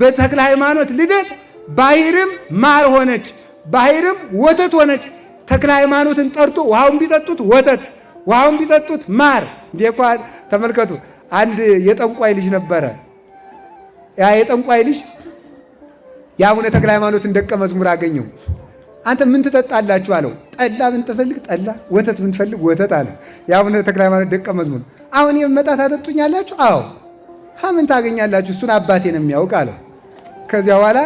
በተክለ ሃይማኖት ልደት ባሕርም ማር ሆነች፣ ባሕርም ወተት ሆነች። ተክለ ሃይማኖትን ጠርቶ ውሃውን ቢጠጡት ወተት፣ ውሃውን ቢጠጡት ማር። እንዴኳን ተመልከቱ። አንድ የጠንቋይ ልጅ ነበረ። ያ የጠንቋይ ልጅ የአቡነ ተክለ ሃይማኖትን ደቀ መዝሙር አገኘው። አንተ ምን ትጠጣላችሁ አለው። ጠላ ብንፈልግ ጠላ፣ ወተት ብንፈልግ ወተት አለ። የአቡነ ተክለ ሃይማኖት ደቀ መዝሙር። አሁን የመጣ ታጠጡኛላችሁ? አዎ። ምን ታገኛላችሁ? እሱን አባቴ ነው የሚያውቅ አለው። ከዚያ በኋላ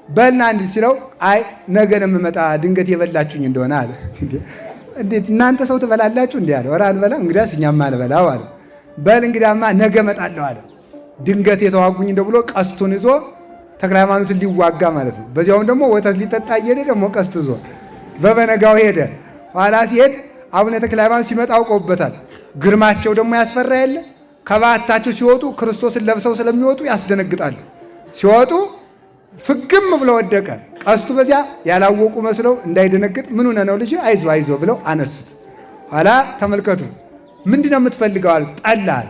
በልና እንዲህ ሲለው አይ ነገ ነው የምመጣ ድንገት የበላችሁኝ እንደሆነ አለ። እንዴት እናንተ ሰው ትበላላችሁ? እንዲህ አለ። ኧረ አልበላም። እንግዲያስ እኛማ አልበላው አለ። በል እንግዲያማ ነገ እመጣለሁ አለ። ድንገት የተዋጉኝ እንደው ብሎ ቀስቱን ይዞ ተክለ ሃይማኖትን ሊዋጋ ማለት ነው። በዚያውን ደግሞ ወተት ሊጠጣ እየሄደ ደግሞ ቀስት ይዞ በበነጋው ሄደ። ኋላ ሲሄድ አቡነ ተክለ ሃይማኖት ሲመጣ አውቀውበታል። ግርማቸው ደግሞ ያስፈራ የለ። ከበዓታቸው ሲወጡ ክርስቶስን ለብሰው ስለሚወጡ ያስደነግጣሉ። ሲወጡ ፍግም ብሎ ወደቀ። ቀስቱ በዚያ ያላወቁ መስለው እንዳይደነግጥ ምን ሆነ ነው ልጅ አይዞ አይዞ ብለው አነሱት። ኋላ ተመልከቱ ምንድነው የምትፈልገው አሉ። ጠላ አለ።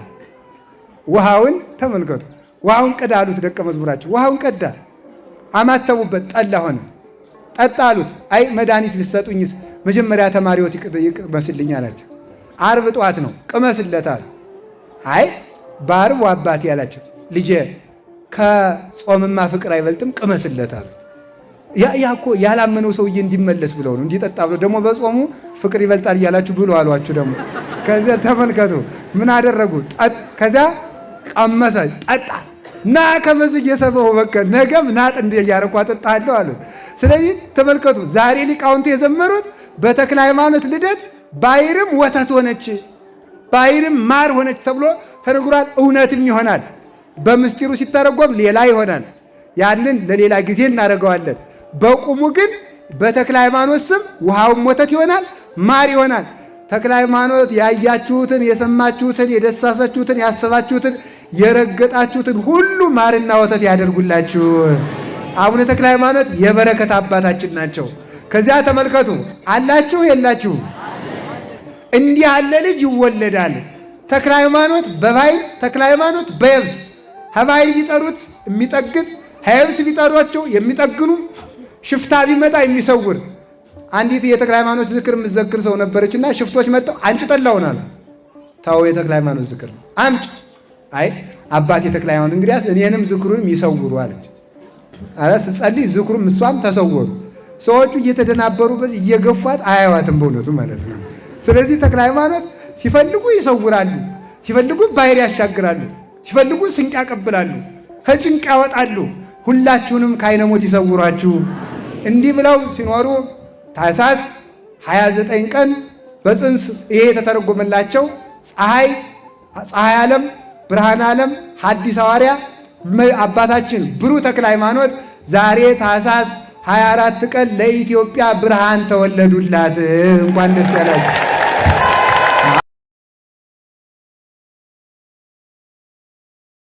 ውሃውን ተመልከቱ። ውሃውን ቀዳ አሉት ደቀ መዝሙራቸው። ውሃውን ቀዳ፣ አማተቡበት፣ ጠላ ሆነ። ጠጣ አሉት። አይ መድኃኒት ቢሰጡኝስ መጀመሪያ ተማሪዎት ይቅመስልኝ አላቸው። ዓርብ ጠዋት ነው ቅመስለት አሉ። አይ በዓርብ አባቴ ያላቸው ልጄ ከጾምማ ፍቅር አይበልጥም ቅመስለት አሉ። ያ እኮ ያላመነው ሰውዬ እንዲመለስ ብለው ነው እንዲጠጣ ብለው ደግሞ በጾሙ ፍቅር ይበልጣል እያላችሁ ብሎ አሏችሁ ደግሞ። ከዚያ ተመልከቱ ምን አደረጉ። ከዚያ ቀመሰ፣ ጠጣ። ና ከመዝግ የሰበው በቃ ነገም ናጥ እንደ ያረኳ ጠጣለሁ አሉ። ስለዚህ ተመልከቱ ዛሬ ሊቃውንቱ የዘመሩት በተክለ ሃይማኖት ልደት ባሕርም ወተት ሆነች፣ ባሕርም ማር ሆነች ተብሎ ተነግሯል። እውነትም ይሆናል። በምስጢሩ ሲተረጎም ሌላ ይሆናል። ያንን ለሌላ ጊዜ እናደርገዋለን። በቁሙ ግን በተክለ ሃይማኖት ስም ውሃውም ወተት ይሆናል፣ ማር ይሆናል። ተክለ ሃይማኖት ያያችሁትን፣ የሰማችሁትን፣ የደሳሳችሁትን፣ ያሰባችሁትን፣ የረገጣችሁትን ሁሉ ማርና ወተት ያደርጉላችሁ። አቡነ ተክለ ሃይማኖት የበረከት አባታችን ናቸው። ከዚያ ተመልከቱ አላችሁ የላችሁ እንዲህ ያለ ልጅ ይወለዳል። ተክለ ሃይማኖት በባሕር ተክለ ሃይማኖት በየብስ ከባሕር ቢጠሩት የሚጠግን ከየብስ ቢጠሯቸው የሚጠግኑ ሽፍታ ቢመጣ የሚሰውር አንዲት የተክለ ሃይማኖት ዝክር የምትዘክር ሰው ነበረችና ሽፍቶች መጥተው አንቺ ጠላውን አለ። ታው የተክለ ሃይማኖት ዝክር ነው አምጪ። አይ አባቴ የተክለ ሃይማኖት እንግዲያስ እኔንም ዝክሩንም ይሰውሩ አለች። አረ ስትጸልይ ዝክሩም እሷም ተሰወሩ። ሰዎቹ እየተደናበሩ በዚህ እየገፏት አያዋትም በእውነቱ ማለት ነው። ስለዚህ ተክለ ሃይማኖት ሲፈልጉ ይሰውራሉ፣ ሲፈልጉ ባሕር ያሻግራሉ፣ ሲፈልጉ ስንቅ ያቀብላሉ፣ ከጭንቅ ያወጣሉ። ሁላችሁንም ከዓይነ ሞት ይሰውሯችሁ። እንዲህ ብለው ሲኖሩ ታኅሳስ 29 ቀን በጽንስ ይሄ የተተረጎመላቸው ፀሐይ ዓለም ብርሃነ ዓለም ሐዲስ ሐዋርያ አባታችን ብሩህ ተክለ ሃይማኖት ዛሬ ታኅሳስ 24 ቀን ለኢትዮጵያ ብርሃን ተወለዱላት። እንኳን ደስ ያላችሁ።